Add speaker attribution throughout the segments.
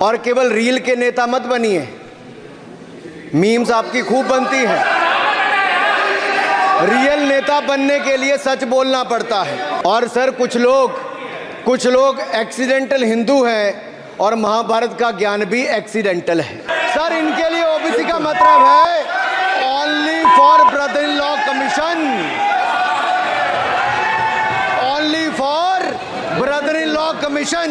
Speaker 1: और केवल रील के नेता मत बनिए, मीम्स आपकी खूब बनती है। रियल नेता बनने के लिए सच बोलना पड़ता है। और सर कुछ लोग एक्सीडेंटल हिंदू हैं और महाभारत का ज्ञान भी एक्सीडेंटल है। सर इनके लिए ओबीसी का मतलब है only for brother in law commission, only for brother in law commission.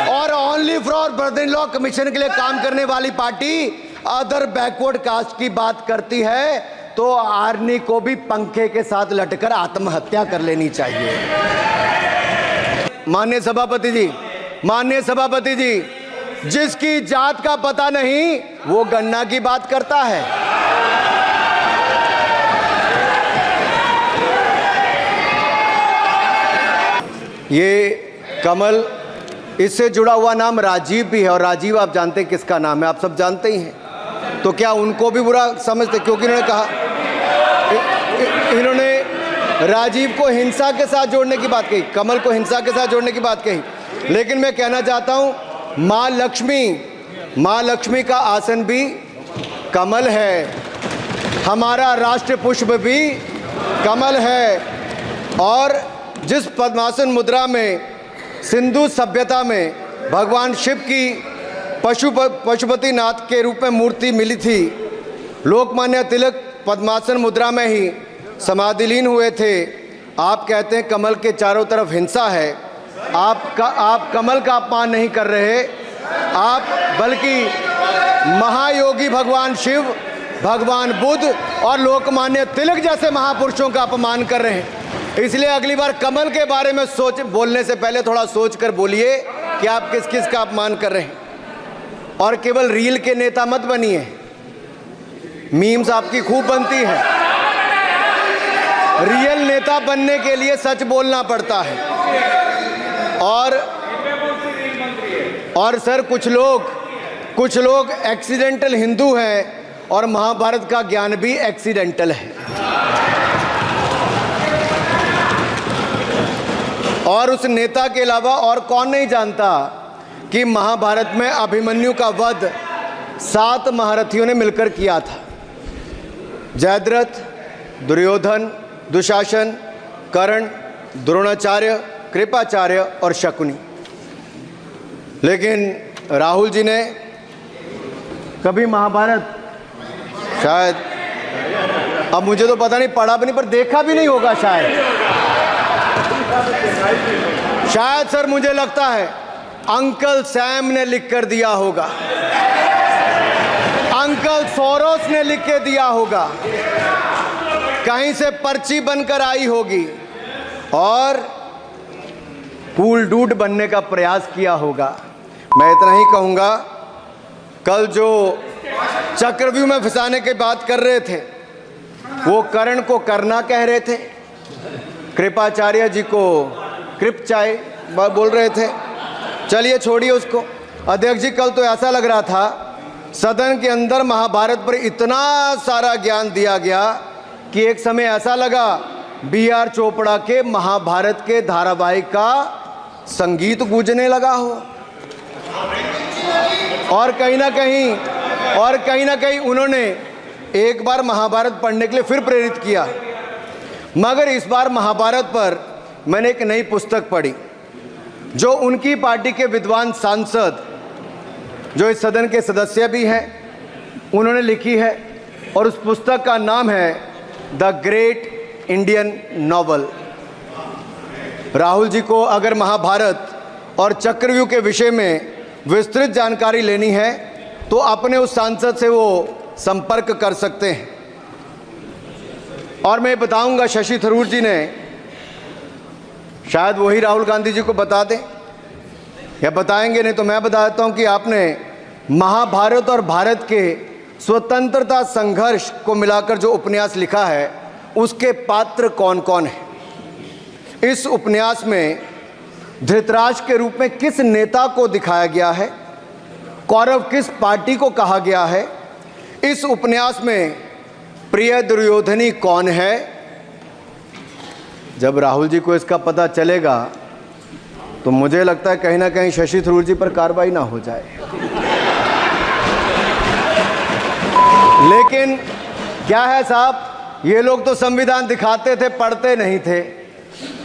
Speaker 1: और only for brother in law commission के लिए काम करने वाली पार्टी अदर बैकवर्ड कास्ट की बात करती है तो आर्मी को भी पंखे के साथ लटकर आत्महत्या कर लेनी चाहिए। माननीय सभापति जी, जिसकी जात का पता नहीं वो गन्ना की बात करता है। ये कमल, इससे जुड़ा हुआ नाम राजीव भी है और राजीव आप जानते हैं किसका नाम है, आप सब जानते ही हैं। तो क्या उनको भी बुरा समझते? क्योंकि इन्होंने राजीव को हिंसा के साथ जोड़ने की बात कही, कमल को हिंसा के साथ जोड़ने की बात कही। लेकिन मैं कहना चाहता हूं मां लक्ष्मी का आसन भी कमल है, हमारा राष्ट्र पुष्प भी कमल है। और जिस पद्मासन मुद्रा में सिंधु सभ्यता में भगवान शिव की पशुपति नाथ के रूप में मूर्ति मिली थी, लोकमान्य तिलक पद्मासन मुद्रा में ही समाधिलीन हुए थे। आप कहते हैं कमल के चारों तरफ हिंसा है। आप कमल का अपमान नहीं कर रहे, आप बल्कि महायोगी भगवान शिव, भगवान बुद्ध और लोकमान्य तिलक जैसे महापुरुषों का अपमान कर रहे हैं। इसलिए अगली बार कमल के बारे में बोलने से पहले थोड़ा सोच कर बोलिए कि आप किस किस का अपमान कर रहे हैं। और केवल रील के नेता मत बनिए, मीम्स आपकी खूब बनती है। रियल नेता बनने के लिए सच बोलना पड़ता है। और सर कुछ लोग एक्सीडेंटल हिंदू हैं और महाभारत का ज्ञान भी एक्सीडेंटल है। और उस नेता के अलावा और कौन नहीं जानता कि महाभारत में अभिमन्यु का वध 7 महारथियों ने मिलकर किया था। जयद्रथ, दुर्योधन, दुशासन, कर्ण, द्रोणाचार्य, कृपाचार्य और शकुनी। लेकिन राहुल जी ने कभी महाभारत, शायद अब मुझे तो पता नहीं, पढ़ा भी नहीं, पर देखा भी नहीं होगा शायद सर मुझे लगता है अंकल सैम ने लिख कर दिया होगा, अंकल सोरोस ने लिख के दिया होगा, कहीं से पर्ची बनकर आई होगी और कूल डूड बनने का प्रयास किया होगा। मैं इतना ही कहूँगा, कल जो चक्रव्यूह में फंसाने की बात कर रहे थे वो कर्ण को करना कह रहे थे, कृपाचार्य जी को कृपचाय बोल रहे थे। चलिए छोड़िए उसको। अध्यक्ष जी, कल तो ऐसा लग रहा था सदन के अंदर महाभारत पर इतना सारा ज्ञान दिया गया कि एक समय ऐसा लगा BR चोपड़ा के महाभारत के धारावाहिक का संगीत गूंजने लगा हो। और कहीं ना कहीं उन्होंने एक बार महाभारत पढ़ने के लिए फिर प्रेरित किया। मगर इस बार महाभारत पर मैंने एक नई पुस्तक पढ़ी जो उनकी पार्टी के विद्वान सांसद, जो इस सदन के सदस्य भी हैं, उन्होंने लिखी है। और उस पुस्तक का नाम है the Great Indian Novel. Rahul ji को अगर महाभारत और चक्रव्यूह के विषय में विस्तृत जानकारी लेनी है तो अपने उस सांसद से वो संपर्क कर सकते हैं। और मैं बताऊंगा, शशि थरूर जी ने, शायद वही राहुल गांधी जी को बता दें या बताएंगे, नहीं तो मैं बता देता हूं कि आपने महाभारत और भारत के स्वतंत्रता संघर्ष को मिलाकर जो उपन्यास लिखा है उसके पात्र कौन कौन हैं। इस उपन्यास में धृतराष्ट्र के रूप में किस नेता को दिखाया गया है, कौरव किस पार्टी को कहा गया है, इस उपन्यास में प्रिय दुर्योधनी कौन है। जब राहुल जी को इसका पता चलेगा तो मुझे लगता है कहीं ना कहीं शशि थरूर जी पर कार्रवाई ना हो जाए। लेकिन क्या है साहब, ये लोग तो संविधान दिखाते थे, पढ़ते नहीं थे।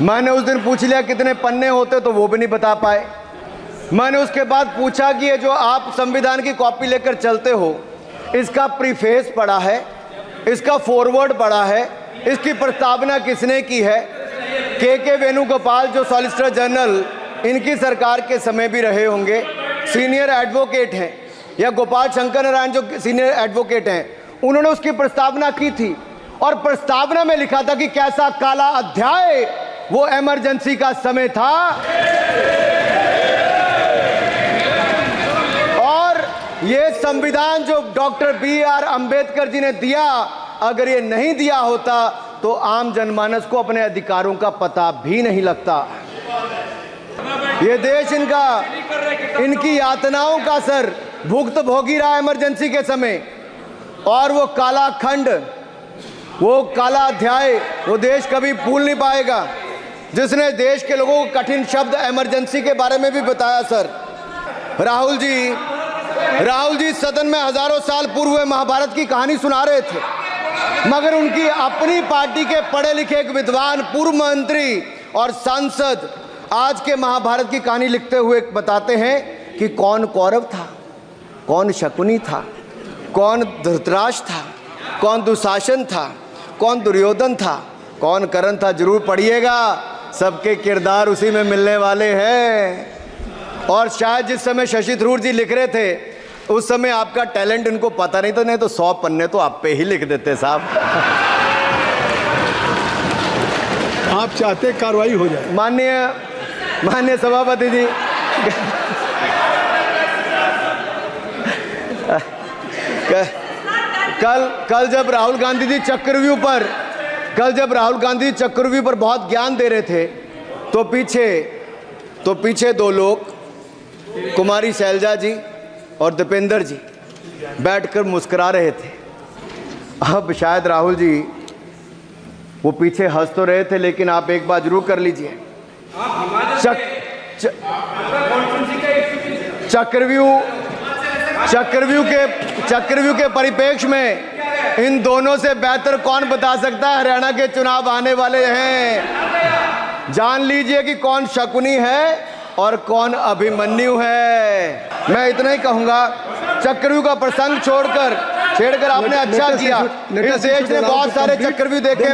Speaker 1: मैंने उस दिन पूछ लिया कितने पन्ने होते, तो वो भी नहीं बता पाए। मैंने उसके बाद पूछा कि ये जो आप संविधान की कॉपी लेकर चलते हो, इसका प्रीफेस पढ़ा है, इसका फॉरवर्ड पढ़ा है, इसकी प्रस्तावना किसने की है? के वेणुगोपाल जो सॉलिसिटर जनरल इनकी सरकार के समय भी रहे होंगे, सीनियर एडवोकेट हैं, या गोपाल शंकर नारायण जो सीनियर एडवोकेट हैं, उन्होंने उसकी प्रस्तावना की थी और प्रस्तावना में लिखा था कि कैसा काला अध्याय वो इमरजेंसी का समय था। और ये संविधान जो डॉक्टर BR अम्बेडकर जी ने दिया, अगर ये नहीं दिया होता तो आम जनमानस को अपने अधिकारों का पता भी नहीं लगता। ये देश इनकी यातनाओं का सर भुगत भोगी रहा इमरजेंसी के समय, और वो काला खंड, वो काला अध्याय वो देश कभी भूल नहीं पाएगा, जिसने देश के लोगों को कठिन शब्द इमरजेंसी के बारे में भी बताया। सर राहुल जी सदन में हजारों साल पूर्व हुए महाभारत की कहानी सुना रहे थे, मगर उनकी अपनी पार्टी के पढ़े लिखे एक विद्वान पूर्व मंत्री और सांसद आज के महाभारत की कहानी लिखते हुए बताते हैं कि कौन कौरव था, कौन शकुनी था, कौन धृतराष्ट्र था, कौन दुशासन था, कौन दुर्योधन था, कौन कर्ण था। जरूर पढ़िएगा, सबके किरदार उसी में मिलने वाले हैं। और शायद जिस समय शशि थरूर जी लिख रहे थे उस समय आपका टैलेंट इनको पता नहीं था, नहीं तो 100 पन्ने तो आप पे ही लिख देते साहब।
Speaker 2: आप चाहते कार्रवाई हो जाए।
Speaker 1: माननीय सभापति जी, कल जब राहुल गांधी जी चक्रव्यूह पर बहुत ज्ञान दे रहे थे, तो पीछे 2 लोग, कुमारी शैलजा जी और दीपेंद्र जी बैठकर मुस्कुरा रहे थे। अब शायद राहुल जी वो पीछे हंस तो रहे थे, लेकिन आप एक बात जरूर कर लीजिए, चक्रव्यूह के परिप्रेक्ष्य में इन दोनों से बेहतर कौन बता सकता है हरियाणा के चुनाव आने वाले हैं। जान लीजिए कि कौन शकुनी है और कौन अभिमन्यु है। मैं इतना ही कहूंगा, चक्रव्यूह का प्रसंग छेड़कर आपने अच्छा किया। इस देश ने बहुत सारे चक्रव्यूह देखे,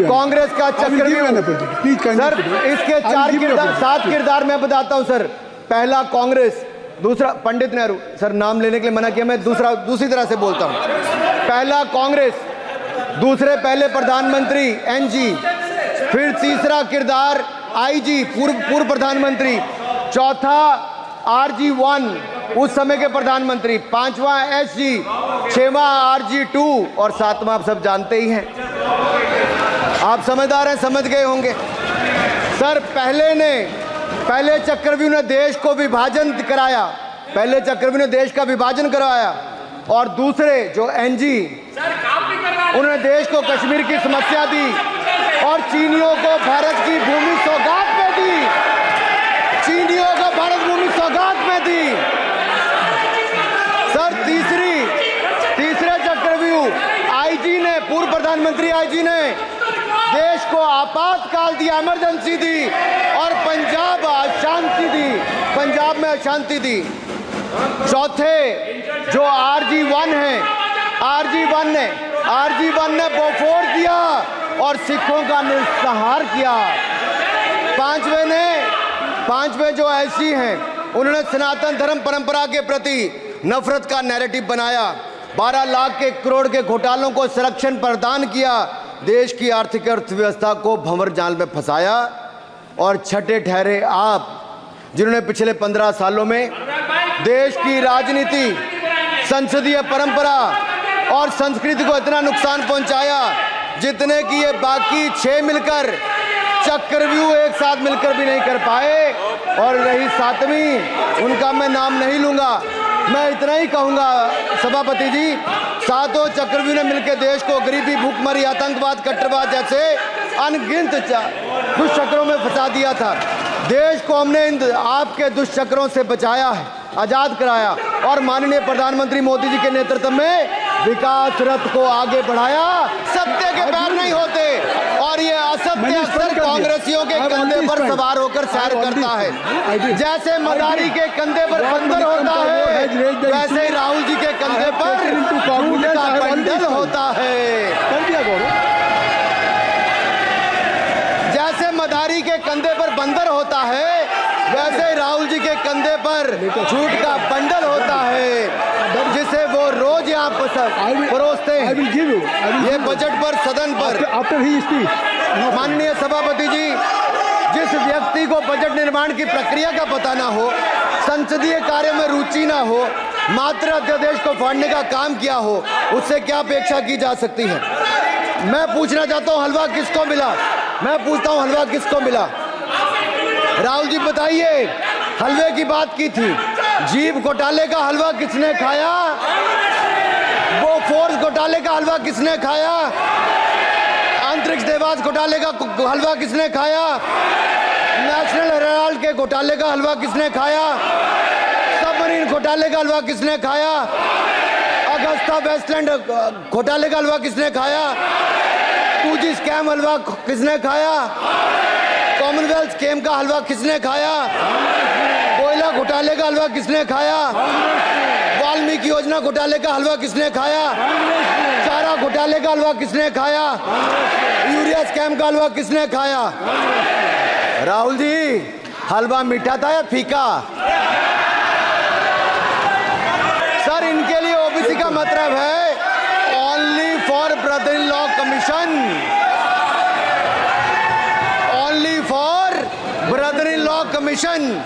Speaker 1: कांग्रेस का चक्रव्यूह सर, इसके 7 किरदार मैं बताता हूं सर। पहला कांग्रेस, दूसरा पंडित नेहरू, सर नाम लेने के लिए मना किया, मैं दूसरी तरह से बोलता हूं। पहला कांग्रेस, दूसरे पहले प्रधानमंत्री NG, फिर तीसरा किरदार IG पूर्व प्रधानमंत्री, चौथा RG1 उस समय के प्रधानमंत्री, 5वां SG, 6वां RG2 और 7वां आप सब जानते ही हैं। आप समझदार हैं, समझ गए होंगे। सर पहले चक्रव्यूह ने देश को विभाजन कराया, और दूसरे जो NG उन्होंने देश को कश्मीर की समस्या दी और चीनियों को भारत की भूमि सौगात में दी, सर तीसरे चक्रव्यूह IG ने, पूर्व प्रधानमंत्री IG ने देश को आपातकाल दिया, इमरजेंसी दी और पंजाब में अशांति दी। चौथे जो RG1 ने बोफोर्स दिया और सिखों का निस्सहार किया। पांचवें जो ऐसी हैं, उन्होंने सनातन धर्म परंपरा के प्रति नफरत का नैरेटिव बनाया, 12 लाख के करोड़ के घोटालों को संरक्षण प्रदान किया, देश की आर्थिक अर्थव्यवस्था को भंवर जाल में फंसाया। और छठे ठहरे आप, जिन्होंने पिछले 15 सालों में देश की राजनीति, संसदीय परंपरा और संस्कृति को इतना नुकसान पहुंचाया जितने कि ये बाकी 6 मिलकर चक्रव्यूह एक साथ मिलकर भी नहीं कर पाए। और रही 7वीं, उनका मैं नाम नहीं लूंगा, मैं इतना ही कहूंगा सभापति जी, 7 चक्रव्यूह ने मिलकर देश को गरीबी, भूखमरी, आतंकवाद, कट्टरवाद जैसे अनगिनत दुष्चक्रों में फंसा दिया था। देश को हमने इन आपके दुष्चक्रों से बचाया है, आजाद कराया और माननीय प्रधानमंत्री मोदी जी के नेतृत्व में विकास रथ को आगे बढ़ाया। सत्य के पैर नहीं होते और ये असत्य अक्सर कांग्रेसियों के कंधे पर सवार होकर सैर करता है। जैसे मदारी के कंधे पर बंदर होता है, वैसे ही राहुल जी के कंधे पर झूठ का बंडल होता है। जैसे मदारी के कंधे पर बंदर होता है, वैसे ही राहुल जी के कंधे पर झूठ का बंडल होता है, जिसे वो रोज यहाँ परोसते हैं। ये बजट पर, सदन पर माननीय सभापति जी, जिस व्यक्ति को बजट निर्माण की प्रक्रिया का पता ना हो, संसदीय कार्य में रुचि ना हो, मात्र अध्यादेश को फाड़ने का काम किया हो, उससे क्या अपेक्षा की जा सकती है। मैं पूछना चाहता हूँ, हलवा किसको मिला? मैं पूछता हूँ, हलवा किसको मिला? राहुल जी बताइए, हलवे की बात की थी, जीभ घोटाले का हलवा किसने खाया? वो फोर्स घोटाले का हलवा किसने खाया? अंतरिक्ष देवास घोटाले का हलवा किसने खाया? नेशनल हेराल्ड के घोटाले का हलवा किसने खाया? सबमरीन घोटाले का हलवा किसने खाया? अगस्ता वेस्टलैंड घोटाले का हलवा किसने खाया? 2G स्कैम हलवा किसने खाया? कॉमनवेल्थ स्कीम का हलवा किसने खाया? कोयला घोटाले का हलवा किसने खाया? वाल्मीकि योजना घोटाले का हलवा किसने खाया? चारा घोटाले का हलवा किसने खाया? यूरिया स्कैम का हलवा किसने खाया? राहुल जी, हलवा मीठा था या फीका? सर, इनके लिए ओबीसी का मतलब है only for brother in law commission, only for brother in law commission.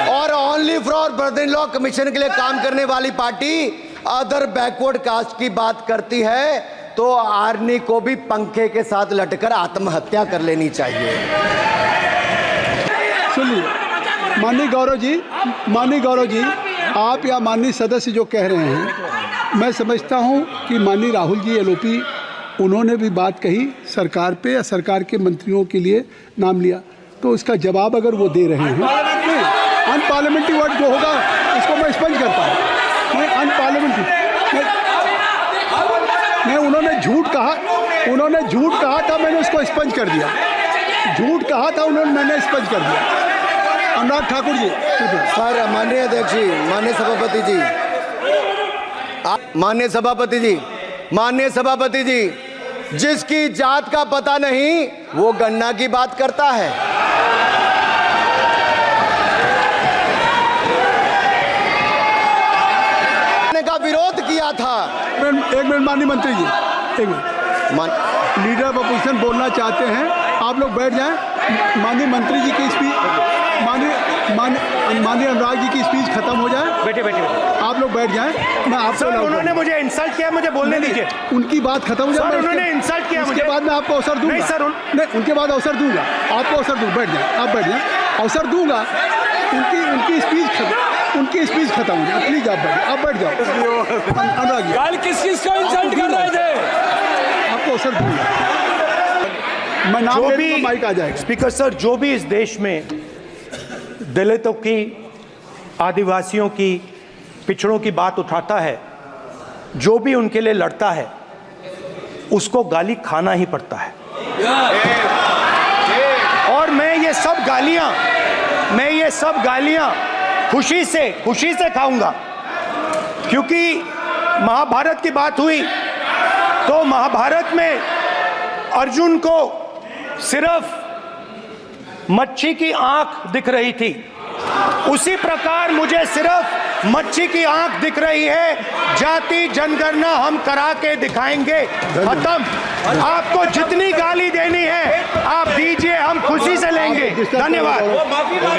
Speaker 1: और only for brother in law commission के लिए काम करने वाली पार्टी अदर बैकवर्ड कास्ट की बात करती है तो आर्मी को भी पंखे के साथ लटकर आत्महत्या कर लेनी चाहिए।
Speaker 2: सुनिए माननीय गौरव जी, आप या माननीय सदस्य जो कह रहे हैं, मैं समझता हूं कि माननीय राहुल जी एलओपी, उन्होंने भी बात कही सरकार पे या सरकार के मंत्रियों के लिए नाम लिया, तो इसका जवाब अगर वो दे रहे हैं, अनपार्लियामेंट्री वर्ड जो होगा इसको मैं स्पंज करता हूँ। मैं अनपार्लियामेंट्री मैं उन्होंने झूठ कहा था, मैंने उसको स्पंज कर दिया। झूठ कहा था उन्होंने, मैंने स्पंज कर दिया। अनुराग ठाकुर जी।
Speaker 1: सर, माननीय अध्यक्ष जी, माननीय सभापति जी, जिसकी जात का पता नहीं वो गन्ना की बात करता है। का विरोध किया था।
Speaker 2: एक मिनट माननीय मंत्री जी, एक मिनट। लीडर ऑफ अपोजिशन बोलना चाहते हैं, आप लोग बैठ जाएं। माननीय मंत्री जी की स्पीच, माननीय अनुराग जी की स्पीच खत्म हो जाए।
Speaker 3: बैठे
Speaker 2: आप लोग बैठ जाएं। मैं आपसे,
Speaker 3: उन्होंने मुझे इंसल्ट किया, मुझे बोलने दीजिए।
Speaker 2: उनकी बात खत्म हो जाए।
Speaker 3: उन्होंने इंसल्ट किया,
Speaker 2: उसके बाद मैं आपको अवसर दूंगा।
Speaker 3: नहीं सर,
Speaker 2: नहीं, उनके बाद अवसर दूंगा, आपको अवसर दूंगा। बैठ जाए, आप बैठ जाए, अवसर दूंगा। उनकी स्पीच खत्म हो जाए। प्लीज आप बैठ जाओ। अनुराग जी,
Speaker 4: कल किस को इंसल्ट कर रहे थे?
Speaker 2: आपको अवसर दूंगा। मैं नाम ले लूंगा, माइक आ जाएगा।
Speaker 3: स्पीकर सर, जो भी इस देश में दलितों की, आदिवासियों की, पिछड़ों की बात उठाता है, जो भी उनके लिए लड़ता है, उसको गाली खाना ही पड़ता है। और मैं ये सब गालियां खुशी से खाऊंगा, क्योंकि महाभारत की बात हुई तो महाभारत में अर्जुन को सिर्फ मच्छी की आंख दिख रही थी, उसी प्रकार मुझे सिर्फ मच्छी की आंख दिख रही है। जाति जनगणना हम करा के दिखाएंगे। खत्म। आपको जितनी गाली देनी है आप दीजिए, हम खुशी से लेंगे। धन्यवाद।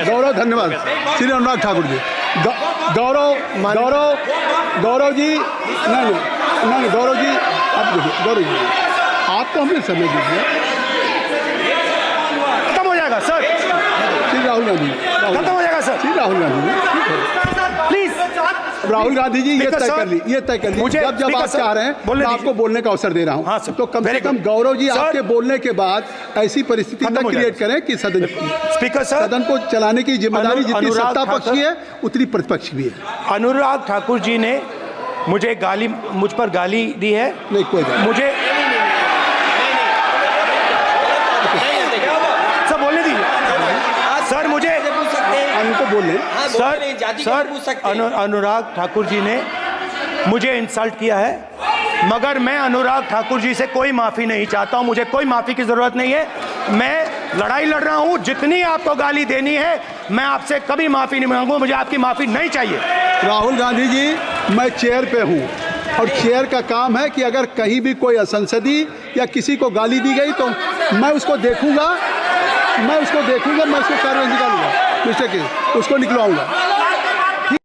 Speaker 2: गौरव, धन्यवाद। श्री अनुराग ठाकुर जी। गौरव जी, नहीं, गौरव जी, आप देखिए, गौरव जी, आपको हमने समय दीजिए।
Speaker 3: खत्म हो जाएगा सर।
Speaker 2: श्री राहुल गांधी,
Speaker 3: खत्म हो जाएगा सर।
Speaker 2: श्री राहुल गांधी,
Speaker 3: प्लीज
Speaker 2: राहुल गांधी जी, ये तय कर ली, ये तय कर ली।
Speaker 3: मुझे
Speaker 2: जब आप चाह रहे हैं, मैं आपको बोलने का अवसर दे रहा हूं।
Speaker 3: हाँ सर,
Speaker 2: तो कम से कम गौरव जी आपके बोलने के बाद ऐसी परिस्थिति न क्रिएट करें कि
Speaker 3: स्पीकर सर,
Speaker 2: सदन को चलाने की जिम्मेदारी जितनी सत्ता पक्ष की है उतनी प्रतिपक्ष भी है।
Speaker 3: अनुराग ठाकुर जी ने मुझ पर गाली दी है।
Speaker 2: नहीं, कोई बात
Speaker 3: मुझे सर बोलने दीजिए सर, मुझे
Speaker 2: उनको बोलने
Speaker 3: सर अनुराग ठाकुर जी ने मुझे इंसल्ट किया है, मगर मैं अनुराग ठाकुर जी से कोई माफ़ी नहीं चाहता हूं। मुझे कोई माफ़ी की ज़रूरत नहीं है। मैं लड़ाई लड़ रहा हूं, जितनी आपको गाली देनी है मैं आपसे कभी माफ़ी नहीं मांगूंगा। मुझे आपकी माफ़ी नहीं चाहिए।
Speaker 2: राहुल गांधी जी, मैं चेयर पे हूं और चेयर का काम है कि अगर कहीं भी कोई असंसदीय या किसी को गाली दी गई तो मैं उसको देखूंगा, मैं उसको कार्रवाई निकालूंगा, मिस्टर के उसको निकलवाऊंगा।